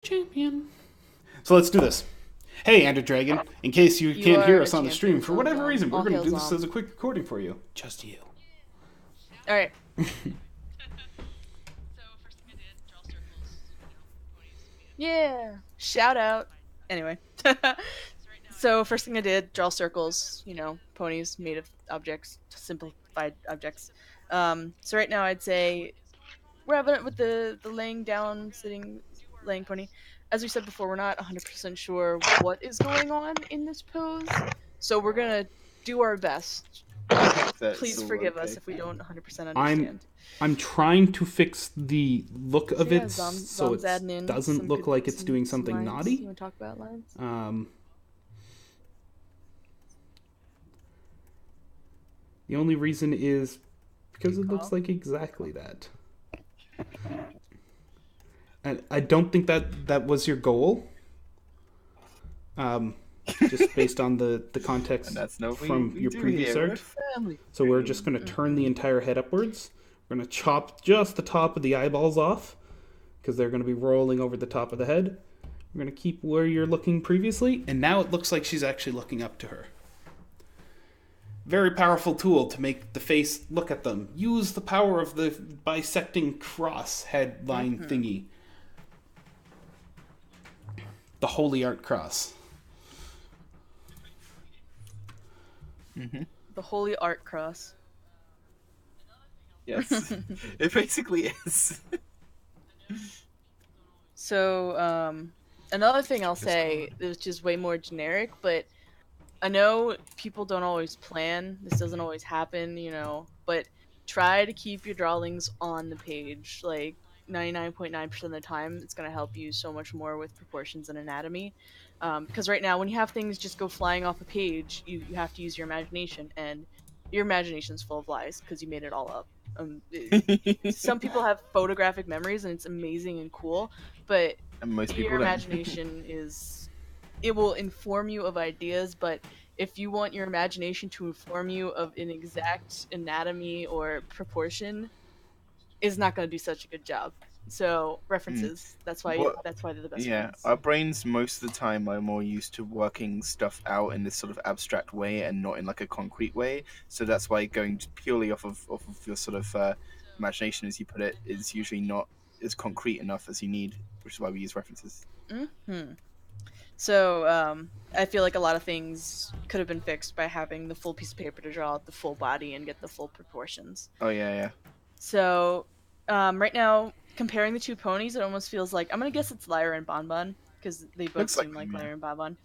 Champion. So let's do this. Hey, Ender Dragon. In case you can't hear us on the stream, for whatever reason, we're going to do this as a quick recording for you. Just you. All right. Yeah. Shout out. Anyway. So first thing I did, draw circles, ponies made of objects, simplified objects. So right now I'd say we're having it with the laying down, sitting, laying pony. As we said before, we're not 100% sure what is going on in this pose. So we're going to do our best. Please forgive us if we don't 100% understand. I'm trying to fix the look of it so it doesn't look like it's doing something naughty. You want to talk about lines? The only reason is because it looks like exactly that. And I don't think that was your goal. Just based on the context from your previous art. So we're just going to turn the entire head upwards. We're going to chop just the top of the eyeballs off because they're going to be rolling over the top of the head. We're going to keep where you're looking previously, and now it looks like she's actually looking up to her. Very powerful tool to make the face look at them. Use the power of the bisecting cross headline thingy. The Holy Art Cross. The Holy Art Cross. Yes, it basically is. So, another thing I'll say, which is way more generic, but I know people don't always plan. This doesn't always happen, but try to keep your drawings on the page. Like 99.9% of the time, it's going to help you so much more with proportions and anatomy. Because right now, when you have things just go flying off a page, you have to use your imagination, and your imagination's full of lies because you made it all up. Some people have photographic memories, and it's amazing and cool, but your imagination it will inform you of ideas, but if you want your imagination to inform you of an exact anatomy or proportion, it's not going to do such a good job. So references, that's why they're the best. Yeah, ones. our brains most of the time are more used to working stuff out in this sort of abstract way and not in like a concrete way. So that's why going purely off of your sort of imagination, as you put it, is usually not as concrete enough as you need, which is why we use references. So I feel like a lot of things could have been fixed by having the full piece of paper to draw out the full body and get the full proportions. Oh yeah. So right now, comparing the two ponies, it almost feels like, I'm gonna guess it's Lyra and Bonbon because they both seem like Lyra and Bonbon.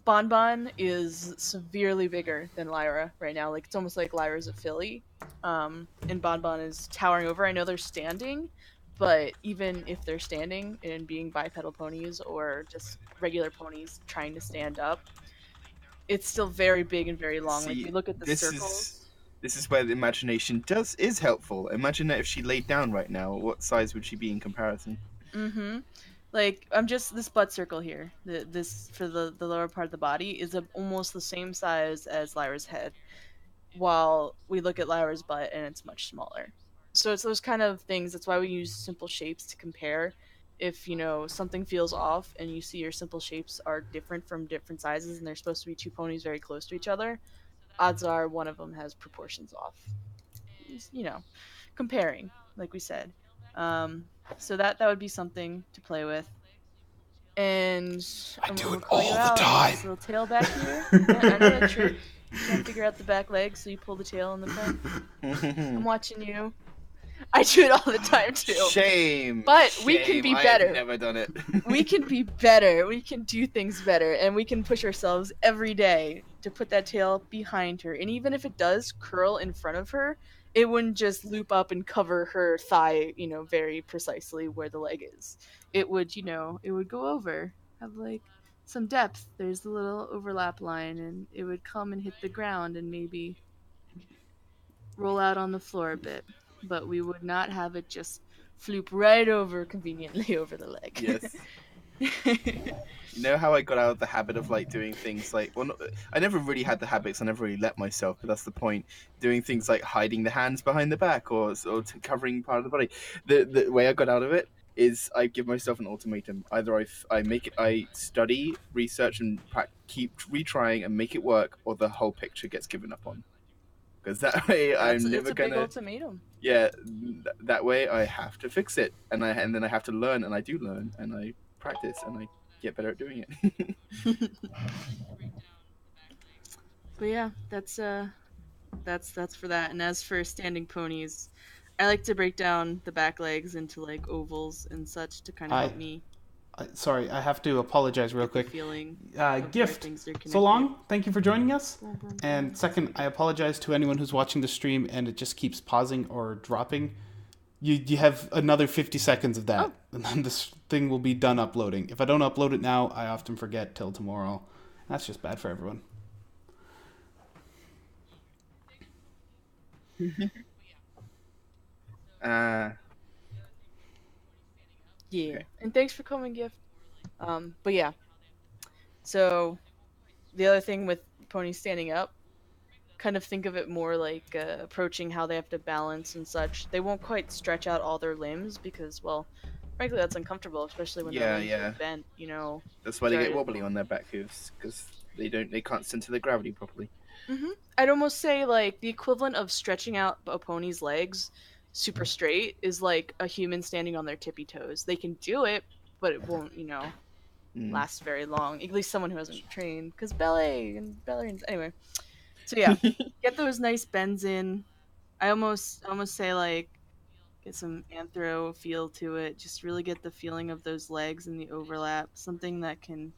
Bonbon is severely bigger than Lyra right now. Like, it's almost like Lyra's a filly, and Bonbon is towering over. I know they're standing, but even if they're standing and being bipedal ponies or just regular ponies trying to stand up, it's still very big and very long. Like, you look at the circles. This is where the imagination is helpful. Imagine that if she laid down right now, what size would she be in comparison? Like, I'm just, this butt circle here, this for the lower part of the body is almost the same size as Lyra's head, while we look at Lyra's butt and it's much smaller. So it's those kind of things. That's why we use simple shapes to compare. If something feels off and you see your simple shapes are different from different sizes and they're supposed to be two ponies very close to each other, odds are one of them has proportions off. Comparing, like we said. So that would be something to play with. And I do it all the time. This little tail back here. Yeah, I know that trick. You can't figure out the back leg, so you pull the tail in the front. I'm watching you. I do it all the time too. Shame. But we can be better. I've never done it. We can be better. We can do things better, and we can push ourselves every day to put that tail behind her. And even if it does curl in front of her, it wouldn't just loop up and cover her thigh, very precisely where the leg is. It would, it would go over, have like some depth. There's the little overlap line, and it would come and hit the ground and maybe roll out on the floor a bit. But we would not have it just floop right over conveniently over the leg. Yes. You know how I got out of the habit of like doing things like, I never really had the habits. I never really let myself, but that's the point. Doing things like hiding the hands behind the back or covering part of the body. The way I got out of it is I give myself an ultimatum. Either I study, research, and keep retrying and make it work, or the whole picture gets given up on. Because that way I'm never gonna. Big ultimatum. Yeah, that way I have to fix it, and then I have to learn, and I do learn, and I practice, and I get better at doing it. But yeah, that's for that. And as for standing ponies, I like to break down the back legs into like ovals and such to kind of help me. Sorry, I have to apologize real quick. Feeling Gift, so long. Thank you for joining us. And second, I apologize to anyone who's watching the stream and it just keeps pausing or dropping. You have another 50 seconds of that, and then this thing will be done uploading. If I don't upload it now, I often forget till tomorrow. That's just bad for everyone. Yeah, and thanks for coming, Gift. But yeah, so the other thing with ponies standing up, kind of think of it more like approaching how they have to balance and such. They won't quite stretch out all their limbs because, well, frankly, that's uncomfortable, especially when their limbs are bent. You know, that's why they get wobbly on their back hooves, because they can't center the gravity properly. I'd almost say like the equivalent of stretching out a pony's legs super straight is like a human standing on their tippy toes. They can do it, but it won't, last very long. At least someone who hasn't trained, because ballet and ballerinas. Anyway, so yeah, get those nice bends in. I almost say like get some anthro feel to it. Just really get the feeling of those legs and the overlap. Something that can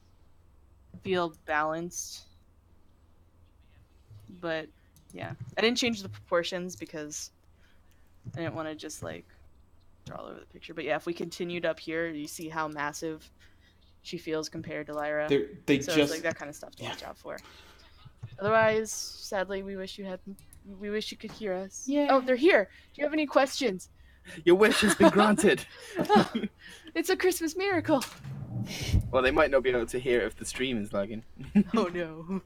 feel balanced. But yeah, I didn't change the proportions because I didn't want to just like draw all over the picture. But yeah, if we continued up here, you see how massive she feels compared to Lyra. It's like that kind of stuff to watch out for. Otherwise, sadly, we wish you could hear us. Yeah. Oh, they're here. Do you have any questions? Your wish has been granted. It's a Christmas miracle. Well, they might not be able to hear it if the stream is lagging. Oh no.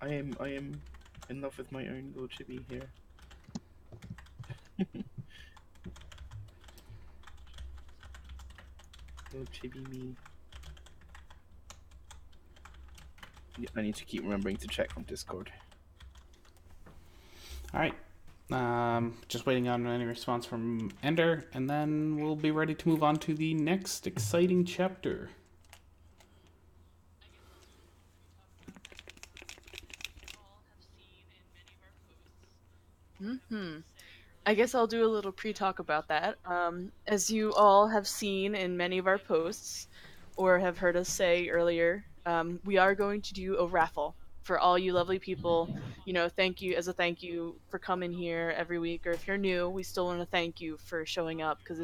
I am in love with my own little chibi here. Little chibi me. I need to keep remembering to check on Discord. Alright. Just waiting on any response from Ender, and then we'll be ready to move on to the next exciting chapter. I guess I'll do a little pre-talk about that. As you all have seen in many of our posts, or have heard us say earlier, we are going to do a raffle for all you lovely people. Thank you for coming here every week. Or if you're new, we still want to thank you for showing up, because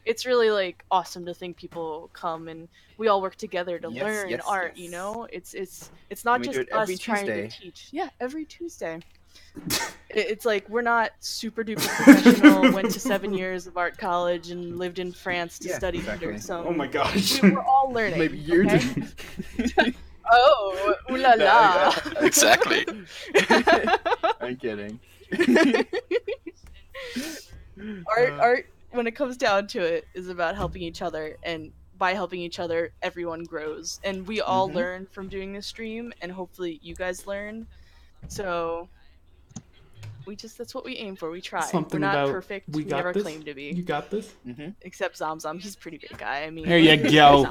it's really like awesome to think people come and we all work together to learn art. It's not just us trying to teach. Yeah, every Tuesday. It's like we're not super duper professional, went to 7 years of art college and lived in France to study under some. Oh my gosh. We're all learning. Maybe you did. Oh, ooh la la. Exactly. I'm kidding. Art, when it comes down to it, is about helping each other, and by helping each other, everyone grows. And we all learn from doing this stream, and hopefully you guys learn. So that's what we aim for. We try. We're not perfect. We never claim to be. You got this. Except Zamzam, he's a pretty big guy. I mean, there you go.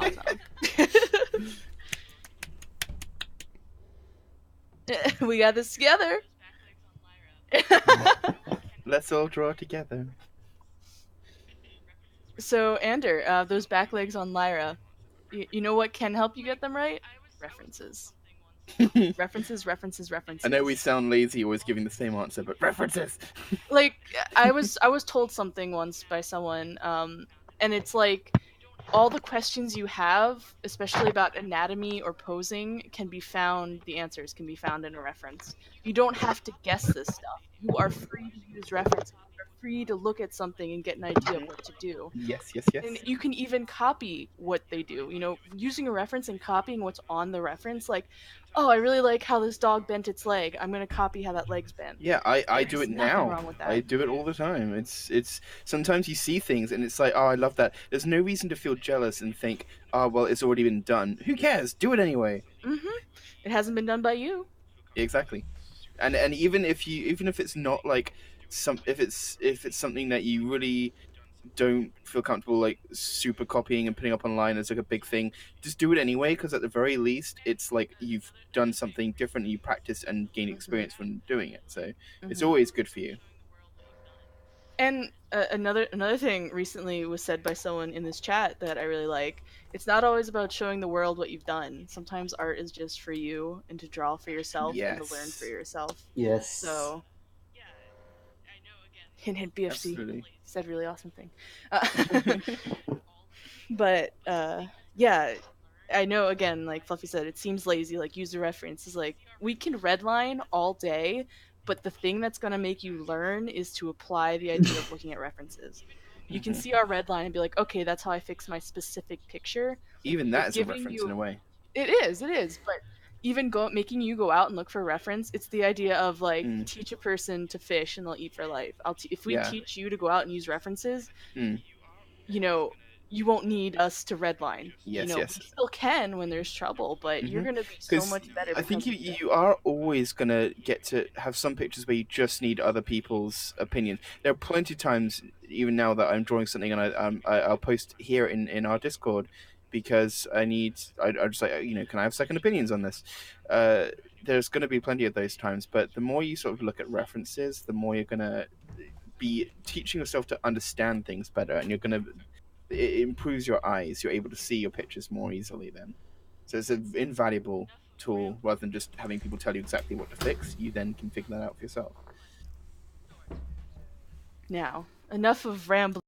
We got this together. Let's all draw together. So, Ander, those back legs on Lyra, you know what can help you get them right? References. references. I know we sound lazy always giving the same answer, but references. Like, I was told something once by someone, and it's like, all the questions you have, especially about anatomy or posing, the answers can be found in a reference. You don't have to guess this stuff. You are free to use references. You are free to look at something and get an idea of what to do. Yes. And you can even copy what they do, using a reference and copying what's on the reference. Like, oh, I really like how this dog bent its leg. I'm going to copy how that leg's bent. Yeah, I do it now. Wrong with that. I do it all the time. It's sometimes you see things and it's like, oh, I love that. There's no reason to feel jealous and think, oh, well, it's already been done. Who cares? Do it anyway. It hasn't been done by you. Exactly. And even if it's not like if it's something that you really don't feel comfortable like super copying and putting up online as like a big thing, just do it anyway, because at the very least it's like you've done something different, you practice and gain experience from doing it, so it's always good for you. And another thing recently was said by someone in this chat that I really like. It's not always about showing the world what you've done. Sometimes art is just for you and to draw for yourself and to learn for yourself. Yes. So hint BFC. Absolutely. Said a really awesome thing. But yeah, I know, again, like Fluffy said, it seems lazy, like user reference is like, we can redline all day, but the thing that's going to make you learn is to apply the idea of looking at references. You can see our redline and be like, okay, that's how I fix my specific picture. Even that is a reference in a way. It is, but even making you go out and look for a reference, it's the idea of like, teach a person to fish and they'll eat for life. If we teach you to go out and use references, you won't need us to redline. Yes. We still can when there's trouble, but you're going to be so much better. I think you are always going to get to have some pictures where you just need other people's opinion. There are plenty of times, even now, that I'm drawing something and I'll post here in our Discord because I just like, can I have second opinions on this? There's going to be plenty of those times, but the more you sort of look at references, the more you're going to be teaching yourself to understand things better, and it improves your eyes. You're able to see your pictures more easily then. So it's an invaluable tool rather than just having people tell you exactly what to fix. You then can figure that out for yourself. Now, enough of rambling.